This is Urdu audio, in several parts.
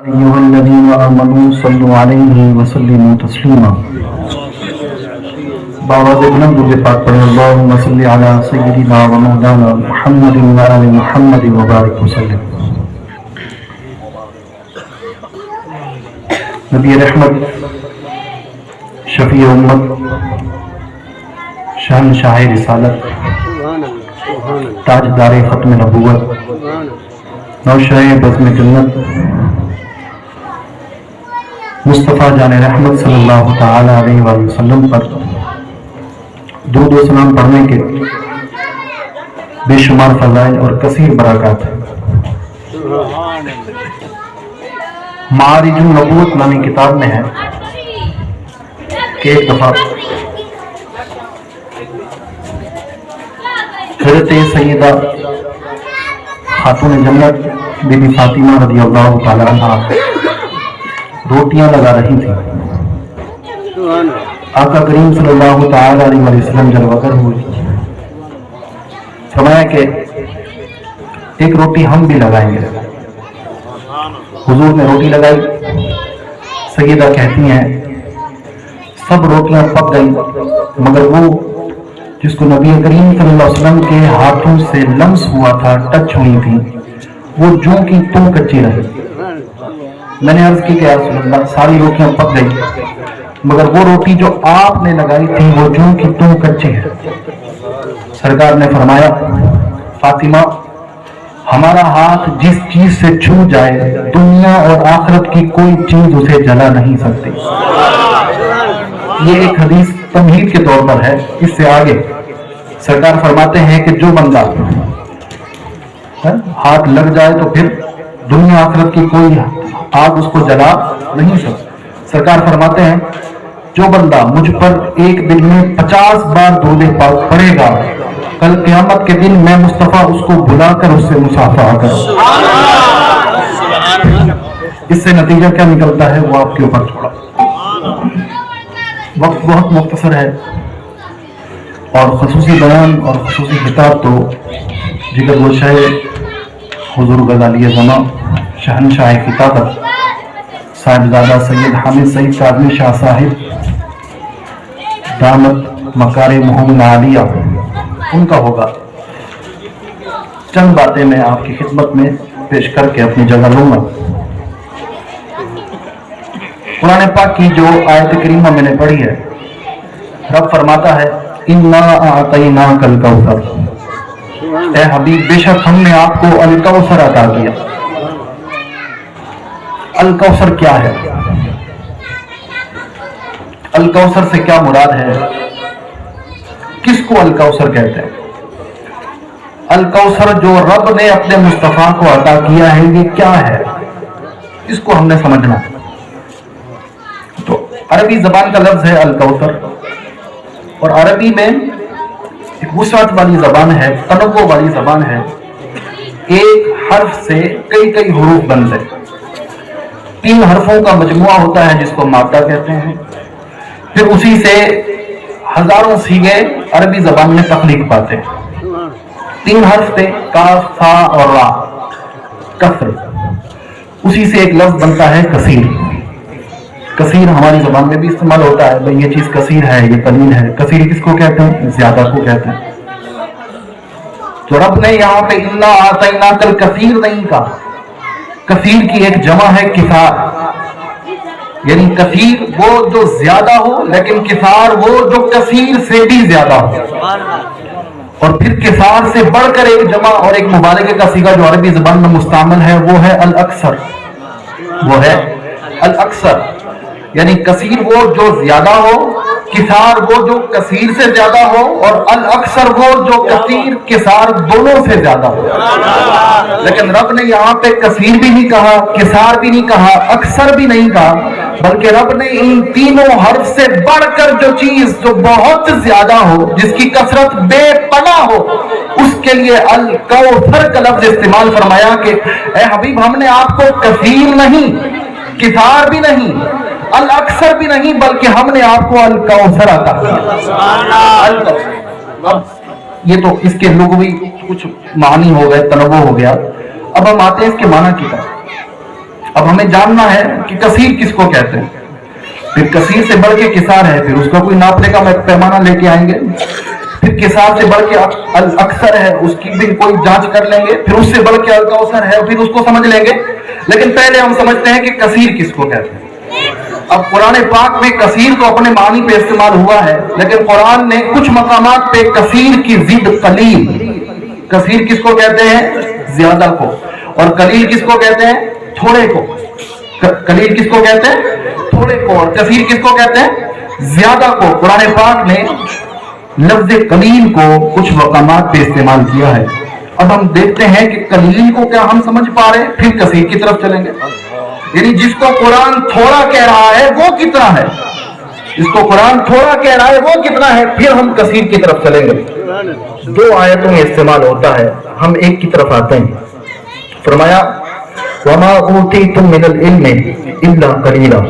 أيها الذين آمنوا صلوا عليه وسلموا تسليما باواد بلند کے پاک پڑھیں اللهم صل على سيدنا ومولانا محمد وآل محمد وبارك وسلم. نبی رحمت، شفیع امت، شہنشاہ رسالت، تاجدار ختم نبوت، نوشہ بزم جنت، مصطفیٰ جان رحمت صلی اللہ تعالی علیہ وآلہ وسلم پر درود و سلام پڑھنے کے بے شمار فضائل اور کثیر برکات ہیں. معارج النبوت نامی کتاب میں ہے کہ ایک دفعہ حضرت سیدہ خاتون جنت بی بی فاطمہ رضی اللہ تعالی عنہ روٹیاں لگا رہی تھی. آقا کریم صلی اللہ تعالی علیہ وسلم جلوہ گر ہوئے، فرمایا کہ ایک روٹی ہم بھی لگائیں گے. حضور نے روٹی لگائی. سیدہ کہتی ہیں سب روٹیاں پک گئیں مگر وہ جس کو نبی کریم صلی اللہ علیہ وسلم کے ہاتھوں سے لمس ہوا تھا، ٹچ ہوئی تھی، وہ جوں کی توں کچی رہی. میں نے عرض کی کہ یا رسول اللہ ساری روٹیاں پک گئی مگر وہ روٹی جو آپ نے لگائی تھی وہ جوں کی توں کچی ہے. سرکار نے فرمایا فاطمہ ہمارا ہاتھ جس چیز سے چھو جائے دنیا اور آخرت کی کوئی چیز اسے جلا نہیں سکتی. یہ ایک حدیث تمہید کے طور پر ہے. اس سے آگے سرکار فرماتے ہیں کہ جو بندہ ہاتھ لگ جائے تو پھر دنیا آخرت کی کوئی آگ اس کو جلا نہیں سکتی. سرکار فرماتے ہیں جو بندہ مجھ پر ایک دن میں 50 بار درود پاک پڑھے گا کل قیامت کے دن میں مصطفیٰ اس کو بلا کر اس سے مصافحہ کروں. اس سے نتیجہ کیا نکلتا ہے وہ آپ کے اوپر چھوڑا. وقت بہت مختصر ہے اور خصوصی بیان اور خصوصی خطاب تو جگر گوشہ حضور غزالی زمان شہنشاہ کتابت صاحبزادہ سید حامد سعید کاظمی شاہ صاحب دامت مکارمہم العالیہ ان کا ہوگا. چند باتیں میں آپ کی خدمت میں پیش کر کے اپنی جگہ لوں گا. قرآن پاک کی جو آیت کریمہ میں نے پڑھی ہے، رب فرماتا ہے اِنَّا أَعْطَيْنَاكَ الْكَوْثَرَ، اے حبیب بے شک ہم نے آپ کو الکوثر عطا کیا. الکوثر کیا ہے؟ الکوثر سے کیا مراد ہے؟ کس کو الکوثر کہتے ہیں؟ الکوثر جو رب نے اپنے مصطفیٰ کو عطا کیا ہے یہ کیا ہے؟ اس کو ہم نے سمجھنا. تو عربی زبان کا لفظ ہے الکوثر، اور عربی میں ایک وسعت والی زبان ہے، تنوع والی زبان ہے. ایک حرف سے کئی حروف بنتے ہیں. 3 حرفوں کا مجموعہ ہوتا ہے جس کو مادہ کہتے ہیں. پھر اسی سے ہزاروں سیغے عربی زبان میں تخلیق پاتے ہیں. 3 حرف تھے کاف، فا اور را، کثر. اسی سے ایک لفظ بنتا ہے کثیر. کثیر ہماری زبان میں بھی استعمال ہوتا ہے، بھئی یہ چیز کثیر ہے، یہ قلیل ہے. کثیر کس کو کہتے ہیں؟ زیادہ کو کہتے ہیں. تو رب نے یہاں پہ اِنَّا أَعْطَيْنَاكَ الْكَثِيرَ نہیں کہا. کثیر کی ایک جمع ہے کثار، یعنی کثیر وہ جو زیادہ ہو، لیکن کثار وہ جو کثیر سے بھی زیادہ ہو. اور پھر کثار سے بڑھ کر ایک جمع اور ایک مبالغے کا صیغہ جو عربی زبان میں مستعمل ہے وہ ہے الاکثر. وہ ہے الاکثر، یعنی کثیر وہ جو زیادہ ہو، کثار وہ جو کثیر سے زیادہ ہو، اور الاکثر وہ جو کثیر کثار دونوں سے زیادہ ہو. لیکن رب نے یہاں پہ کثیر بھی نہیں کہا، کثار بھی نہیں کہا، اکثر بھی نہیں کہا، بلکہ رب نے ان تینوں حرف سے بڑھ کر جو چیز جو بہت زیادہ ہو، جس کی کثرت بے پناہ ہو، اس کے لیے الکوثر کا لفظ استعمال فرمایا کہ اے حبیب ہم نے آپ کو کثیر نہیں، کثار بھی نہیں، الاکثر بھی نہیں، بلکہ ہم نے آپ کو الکوثر عطا کیا. یہ تو اس کے لغوی کچھ معنی ہو گئے، تنوع ہو گیا. اب ہم آتے ہیں اس کے معنی کی طرف. اب ہمیں جاننا ہے کہ کثیر کس کو کہتے ہیں، پھر کثیر سے بڑھ کے کثار ہے، پھر اس کا کوئی ناپنے کا پیمانہ لے کے آئیں گے، پھر کثار سے بڑھ کے اکثر ہے، اس کی بھی کوئی جانچ کر لیں گے، پھر اس سے بڑھ کے الکوثر ہے، پھر اس کو سمجھ لیں گے. لیکن پہلے ہم سمجھتے ہیں کہ کثیر کس کو کہتے ہیں. اب قرآن پاک میں کثیر تو اپنے معنی پہ استعمال ہوا ہے، لیکن قرآن نے کچھ مقامات پہ کثیر کی ضد قلیل، کثیر کس کو کہتے ہیں؟ زیادہ کو. اور قلیل کس کو کہتے ہیں؟ تھوڑے کو. قلیل کس کو کہتے ہیں؟ تھوڑے کو. اور کثیر کس کو کہتے ہیں؟ زیادہ کو. قرآن پاک نے لفظ قلیل کو کچھ مقامات پہ استعمال کیا ہے. اب ہم دیکھتے ہیں کہ قلیل کو کیا ہم سمجھ پا رہے ہیں، پھر کثیر کی طرف چلیں گے. یعنی جس کو قرآن تھوڑا کہہ رہا ہے وہ کتنا ہے، جس کو قرآن تھوڑا کہہ رہا ہے وہ کتنا ہے، پھر ہم کثیر کی طرف چلیں گے. دو آیتوں میں استعمال ہوتا ہے، ہم ایک کی طرف آتے ہیں. فرمایا وَمَا أُوتِيتُم مِّنَ الْعِلْمِ إِلَّا قَلِيلًا،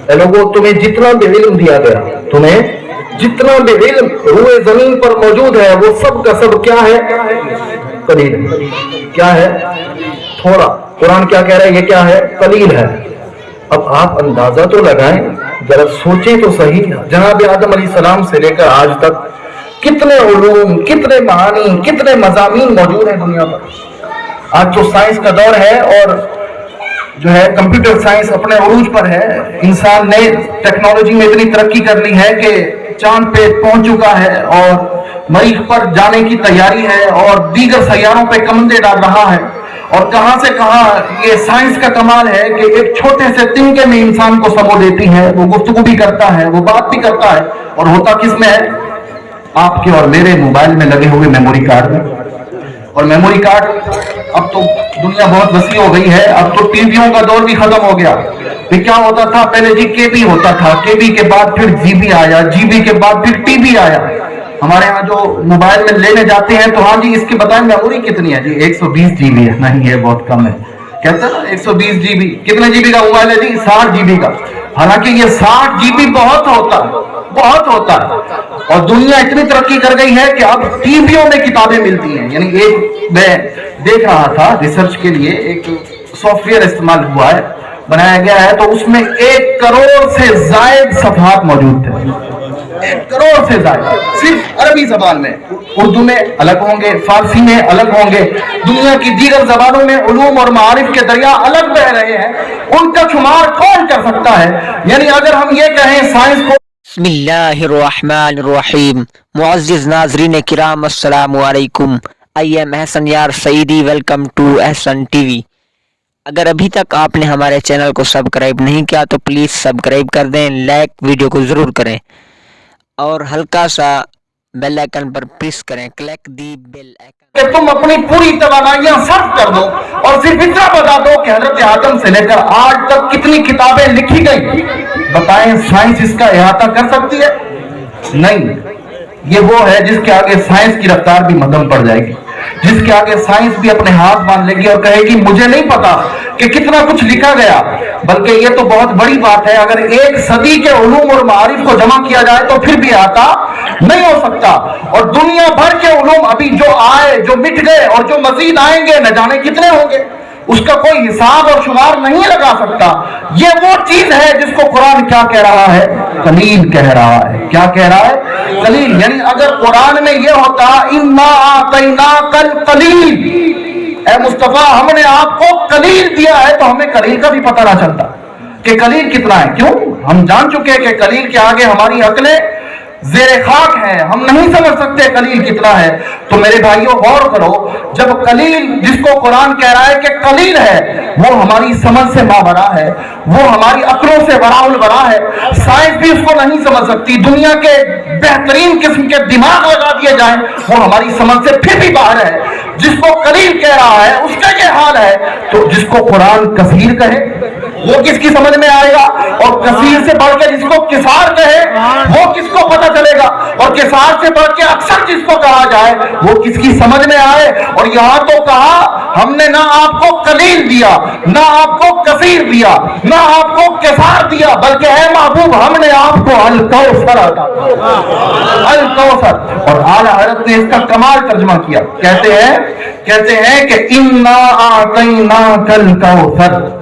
اے لوگوں تمہیں جتنا بھی علم دیا گیا، تمہیں جتنا بھی علم روئے زمین پر موجود ہے وہ سب کا سب کیا ہے؟ قلیل. کیا ہے؟ تھوڑا. قرآن کیا کہہ رہا ہے؟ یہ کیا ہے؟ قلیل ہے. اب آپ اندازہ تو لگائیں، ذرا سوچیں تو صحیح، جناب آدم علیہ السلام سے لے کر آج تک کتنے علوم، کتنے معانی، کتنے مضامین موجود ہیں دنیا پر. آج تو سائنس کا دور ہے اور جو ہے کمپیوٹر سائنس اپنے عروج پر ہے. انسان نے ٹیکنالوجی میں اتنی ترقی کر لی ہے کہ چاند پہ پہنچ چکا ہے اور مریخ پر جانے کی تیاری ہے اور دیگر سیاروں پہ کمندے ڈال رہا ہے. اور کہاں سے کہاں یہ سائنس کا کمال ہے کہ ایک چھوٹے سے تنکے میں انسان کو سمو دیتی ہے. وہ گفتگو بھی کرتا ہے، وہ بات بھی کرتا ہے، اور ہوتا کس میں ہے؟ آپ کے اور میرے موبائل میں لگے ہوئے میموری کارڈ میں. اور میموری کارڈ اب تو دنیا بہت وسیع ہو گئی ہے، اب تو ٹی ویوں کا دور بھی ختم ہو گیا. پھر کیا ہوتا تھا پہلے؟ جی کے بی ہوتا تھا، کے بی کے بعد پھر جی بی آیا، جی بی کے بعد پھر ٹی بی آیا. ہمارے ہاں جو موبائل میں لینے جاتے ہیں تو ہاں جی اس کی بتائیں میموری کتنی ہے؟ جی 120 جی بی ہے. نہیں یہ بہت کم ہے. کہتا ہے 120 جی بی. کتنے جی بی کا موبائل ہے؟ جی 60 جی بی کا. حالانکہ یہ 60 جی بی بہت ہوتا ہے، بہت ہوتا ہے. اور دنیا اتنی ترقی کر گئی ہے کہ اب ٹی ویوں میں کتابیں ملتی ہیں. یعنی ایک میں دیکھ رہا تھا ریسرچ کے لیے، ایک سافٹ ویئر استعمال ہوا ہے، بنایا گیا ہے، تو اس میں 1 کروڑ سے زائد صفحات موجود تھے. 1 کروڑ سے زائد صرف عربی زبان میں. اردو میں الگ ہوں گے، فارسی میں الگ ہوں گے، دنیا کی دیگر زبانوں میں علوم اور معارف کے دریا الگ بہ رہے ہیں. ان کا شمار کون کر سکتا ہے؟ یعنی اگر ہم یہ کہیں سائنس کو. بسم اللہ الرحمن الرحیم. معزز ناظرین کرام السلام علیکم. I am Ahsan Yar Saeedi. Welcome to Ahsan TV وی. اگر ابھی تک آپ نے ہمارے چینل کو سبسکرائب نہیں کیا تو پلیز سبسکرائب کر دیں، لائک ویڈیو کو ضرور کریں اور ہلکا سا بیل آئکن پر پریس کریں. کلک دی بیل آئکن کہ تم اپنی پوری توانائیاں صرف کر دو اور صرف اتنا بتا دو کہ حضرت آدم سے لے کر آج تک کتنی کتابیں لکھی گئی. بتائیں سائنس اس کا احاطہ کر سکتی ہے؟ نہیں. یہ وہ ہے جس کے آگے سائنس کی رفتار بھی مدھم پڑ جائے گی، جس کے آگے سائنس بھی اپنے ہاتھ باندھ لے گی اور کہے گی مجھے نہیں پتا کہ کتنا کچھ لکھا گیا. بلکہ یہ تو بہت بڑی بات ہے، اگر 1 صدی کے علوم اور معارف کو جمع کیا جائے تو پھر بھی احاطہ نہیں ہو سکتا. اور دنیا بھر کے علوم ابھی جو آئے، جو مٹ گئے اور جو مزید آئیں گے، نہ جانے کتنے ہوں گے، اس کا کوئی حساب اور شمار نہیں لگا سکتا. یہ وہ چیز ہے جس کو قرآن کیا کہہ رہا ہے؟ قلیل کہہ رہا ہے. کیا کہہ رہا ہے؟ قلیل. یعنی اگر قرآن میں یہ ہوتا اِنَّا أَعْطَيْنَاكَ الْقَلِيلَ، اے مصطفیٰ ہم نے آپ کو قلیل دیا ہے، تو ہمیں قلیل کا بھی پتہ نہ چلتا کہ قلیل کتنا ہے. کیوں؟ ہم جان چکے کہ قلیل کے آگے ہماری عقلیں زیر خاک ہے، ہم نہیں سمجھ سکتے قلیل کتنا ہے. تو میرے بھائیوں غور کرو، جب قلیل جس کو قرآن کہہ رہا ہے کہ قلیل ہے، وہ ہماری سمجھ سے مابرا ہے، وہ ہماری عقلوں سے برا البرا ہے. سائنس بھی اس کو نہیں سمجھ سکتی. دنیا کے بہترین قسم کے دماغ لگا دیے جائیں، وہ ہماری سمجھ سے پھر بھی باہر ہے. جس کو قلیل کہہ رہا ہے اس کا یہ حال ہے، تو جس کو قرآن کثیر کہے وہ کس کی سمجھ میں آئے گا؟ اور کثیر سے بڑھ کے جس کو کثار کہے وہ کس کو پتہ چلے گا؟ اور کثار سے بڑھ کے اکثر جس کو کہا جائے وہ کس کی سمجھ میں آئے؟ اور یہاں تو کہا ہم نے نہ آپ کو قلیل دیا، نہ آپ کو کثیر دیا، نہ آپ کو کثار دیا، بلکہ اے محبوب ہم نے آپ کو الکوثر عطا کیا. الکوثر. اور اعلیٰ حضرت نے اس کا کمال ترجمہ کیا. کہتے ہیں کہ اِنَّا أَعْطَيْنَاكَ الْكَوْثَرَ،